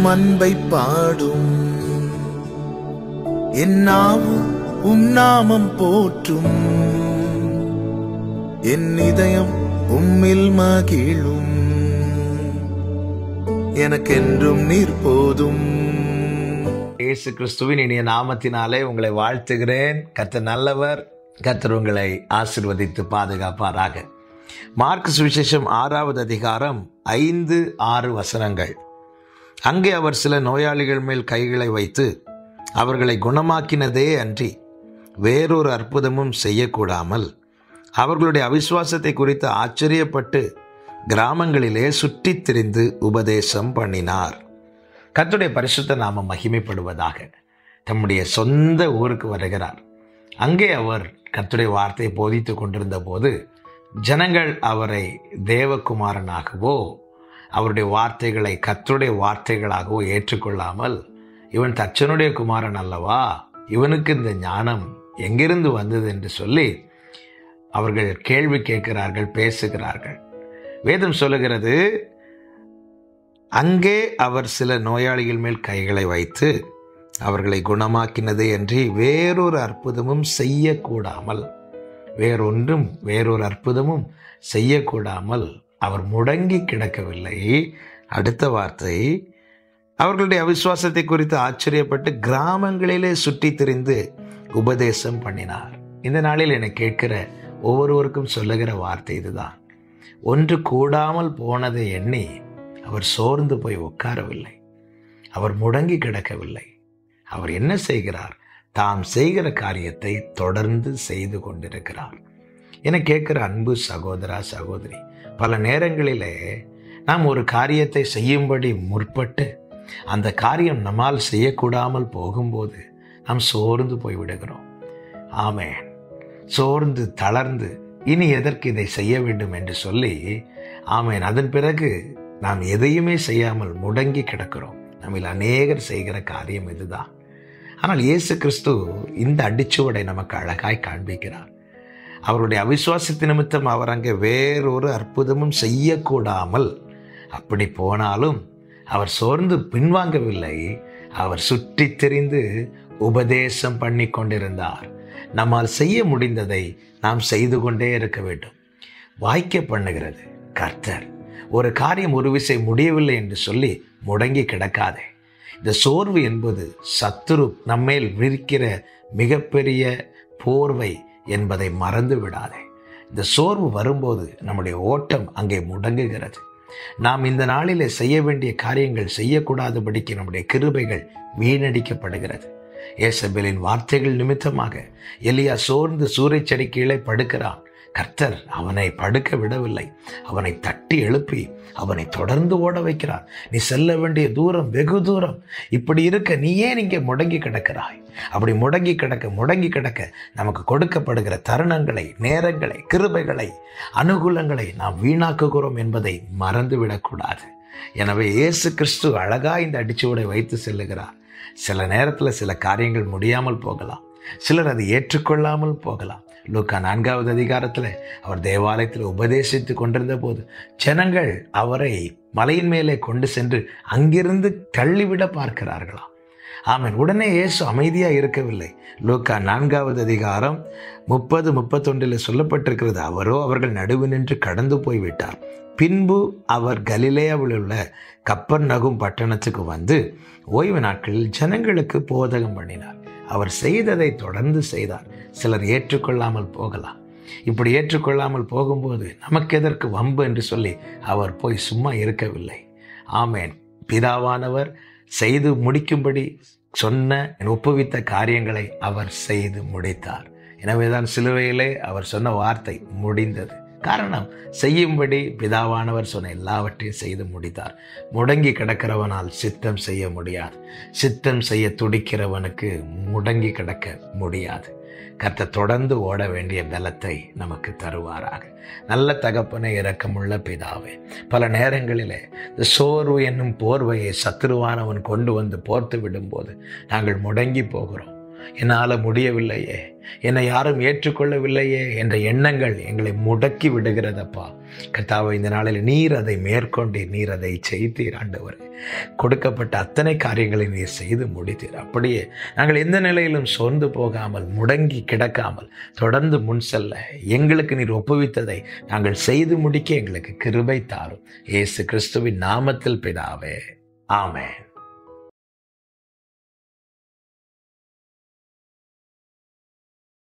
அன்பை பாடும். என் நாவும் நாமம் போற்றும். என் இதயம் உம்மில் மகிழும். எனக்கென்றும் நீர் போதும். இயேசு கிறிஸ்துவின் இனிய நாமத்தினாலே உங்களை வாழ்த்துகிறேன். கர்த்தர் நல்லவர். கர்த்தர் உங்களை ஆசீர்வதித்து பாதுகாப்பாராக. மார்க் சுவிசேஷம் 6வது அதிகாரம் 5-6 வசனங்கள். அங்கே அவர் சில நோயாளிகள் மேல் கைகளை வைத்து அவர்களை குணமாக்கினதே அன்றி வேறொரு அற்புதமும் செய்யக்கூடாமல் அவர்களுடைய அவிசுவாசத்தை குறித்து ஆச்சரியப்பட்டு கிராமங்களிலே சுற்றித் திரிந்து உபதேசம் பண்ணினார். கர்த்தருடைய பரிசுத்த நாமம் மகிமைப்படுவதாக. தம்முடைய சொந்த ஊருக்கு வருகிறார். அங்கே அவர் கர்த்தருடைய வார்த்தையை போதித்து கொண்டிருந்த போது ஜனங்கள் அவரை தேவகுமாரனாகவோ அவருடைய வார்த்தைகளை கர்த்தருடைய வார்த்தைகளாகவோ ஏற்றுக்கொள்ளாமல், இவன் தச்சனுடைய குமாரன் அல்லவா, இவனுக்கு இந்த ஞானம் எங்கிருந்து வந்தது என்று சொல்லி அவர்கள் கேள்வி கேட்கிறார்கள், பேசுகிறார்கள். வேதம் சொல்லுகிறது, அங்கே அவர் சில நோயாளிகள் மேல் கைகளை வைத்து அவர்களை குணமாக்கினதே அன்றி வேறொரு அற்புதமும் செய்யக்கூடாமல், வேறொரு அற்புதமும் செய்யக்கூடாமல் அவர் முடங்கி கிடக்கவில்லை. அடுத்த வார்த்தை, அவர்களுடைய அவிசுவாசத்தை குறித்து ஆச்சரியப்பட்டு கிராமங்களிலே சுற்றி திரிந்து உபதேசம் பண்ணினார். இந்த நாளில் என்னை கேட்கிற ஒவ்வொருவருக்கும் சொல்லுகிற வார்த்தை இதுதான். ஒன்று கூடாமல் போனதை எண்ணி அவர் சோர்ந்து போய் உட்காரவில்லை. அவர் முடங்கி கிடக்கவில்லை. அவர் என்ன செய்கிறார்? தாம் செய்கிற காரியத்தை தொடர்ந்து செய்து கொண்டிருக்கிறார். என கேட்கிற அன்பு சகோதரா, சகோதரி, பல நேரங்களிலே நாம் ஒரு காரியத்தை செய்யும்படி முற்பட்டு அந்த காரியம் நம்மால் செய்யக்கூடாமல் போகும்போது நாம் சோர்ந்து போய் விடுகிறோம். ஆமென். சோர்ந்து தளர்ந்து இனி எதற்கு இதை செய்ய வேண்டும் என்று சொல்லி, ஆமென், அதன் பிறகு நாம் எதையுமே செய்யாமல் முடங்கி கிடக்கிறோம். நம்மில் அநேகர் செய்கிற காரியம் இதுதான். ஆனால் இயேசு கிறிஸ்து இந்த அடிச்சுவடை நமக்கு அழகாய் காண்பிக்கிறார். அவருடைய அவிசுவாசத்து நிமித்தம் அவர் அங்கே வேறொரு அற்புதமும் செய்யக்கூடாமல், அப்படி போனாலும் அவர் சோர்ந்து பின்வாங்கவில்லை. அவர் சுற்றி திரிந்து உபதேசம் பண்ணி கொண்டிருந்தார். நம்மால் செய்ய முடிந்ததை நாம் செய்து கொண்டே இருக்க வேண்டும். வாய்க்க பண்ணுகிறது கர்த்தர். ஒரு காரியம் ஒரு விசை முடியவில்லை என்று சொல்லி முடங்கி கிடக்காதே. இந்த சோர்வு என்பது சத்துரு நம்மேல் விரிக்கிற மிகப்பெரிய போர்வை என்பதை மறந்து விடாதே. இந்த சோர்வு வரும்போது நம்முடைய ஓட்டம் அங்கே முடங்குகிறது. நாம் இந்த நாளிலே செய்ய வேண்டிய காரியங்கள் செய்யக்கூடாதபடிக்கு நம்முடைய கிருபைகள் வீணடிக்கப்படுகிறது. ஏசபேலின் வார்த்தைகள் நிமித்தமாக எலியா சோர்ந்து சூறைச்செடி கீழே படுக்கிறான். கர்த்தர் அவனை படுக்க விடவில்லை. அவனை தட்டி எழுப்பி அவனை தொடர்ந்து ஓட வைக்கிறார். நீ செல்ல வேண்டிய தூரம் வெகு தூரம். இப்படி இருக்க நீ ஏன் இங்கே முடங்கி கிடக்கிறாய்? அப்படி முடங்கி கிடக்க நமக்கு கொடுக்கப்படுகிற தருணங்களை, நேரங்களை, கிருபைகளை, அனுகூலங்களை நாம் வீணாக்குகிறோம் என்பதை மறந்துவிடக்கூடாது. எனவே இயேசு கிறிஸ்து அழகா இந்த அடிச்சுவடை வைத்து செல்லுகிறார். சில நேரத்தில் சில காரியங்கள் முடியாமல் போகலாம். சிலர் அதை ஏற்றுக்கொள்ளாமல் போகலாம். லூக்கா 4வது அதிகாரத்தில் அவர் தேவாலயத்தில் உபதேசித்து கொண்டிருந்த போது ஜனங்கள் அவரை மலையின் மேலே கொண்டு சென்று அங்கிருந்து தள்ளிவிட பார்க்கிறார்களாம். ஆமென். உடனே இயேசு அமைதியாக இருக்கவில்லை. லூக்கா 4வது அதிகாரம் 30-31 சொல்லப்பட்டிருக்கிறது, அவரோ அவர்கள் நடுவு நின்று கடந்து போய்விட்டார். பின்பு அவர் கலிலேயாவில் உள்ள கப்பர்நகும் பட்டணத்துக்கு வந்து ஓய்வு நாட்களில் ஜனங்களுக்கு போதகம் பண்ணினார். அவர் செய்ததை தொடர்ந்து செய்தார். சிலர் ஏற்றுக்கொள்ளாமல் போகலாம். இப்படி ஏற்றுக்கொள்ளாமல் போகும்போது நமக்கு எதற்கு வம்பு என்று சொல்லி அவர் போய் சும்மா இருக்கவில்லை. ஆமென். பிதாவானவர் செய்து முடிக்கும்படி சொன்ன ஒப்புவித்த காரியங்களை அவர் செய்து முடித்தார். எனவேதான் சிலுவையிலே அவர் சொன்ன வார்த்தை முடிந்தது. காரணம், செய்யும்படி பிதாவானவர் சொன்ன எல்லாவற்றையும் செய்து முடித்தார். முடங்கி கிடக்கிறவனால் சித்தம் செய்ய முடியாது. சித்தம் செய்ய துடிக்கிறவனுக்கு முடங்கி கிடக்க முடியாது. கர்த்தர் தொடர்ந்து ஓட வேண்டிய பலத்தை நமக்கு தருவாராக. நல்ல தகப்பனே, இரக்கமுள்ள பிதாவே, பல நேரங்களிலே இந்த சோர்வு என்னும் போர்வையை சத்துருவானவன் கொண்டு வந்து போர்த்து விடும்போது நாங்கள் முடங்கி போகிறோம். என்னால் முடியவில்லையே, என்னை யாரும் ஏற்றுக்கொள்ளவில்லையே என்ற எண்ணங்கள் எங்களை முடக்கி விடுகிறதப்பா. கர்த்தாவே, இந்த நாளில் நீர் அதை மேற்கொண்டீர், நீர் அதை செய்தீர். ஆண்டவரே, கொடுக்கப்பட்ட அத்தனை காரியங்களை நீர் செய்து முடித்தீர். அப்படியே நாங்கள் எந்த நிலையிலும் சோர்ந்து போகாமல், முடங்கி கிடக்காமல் தொடர்ந்து முன் செல்ல எங்களுக்கு நீர் ஒப்புவித்ததை நாங்கள் செய்து முடிக்க எங்களுக்கு கிருபை தாரும். இயேசு கிறிஸ்துவின் நாமத்தில் பிதாவே, ஆமென்.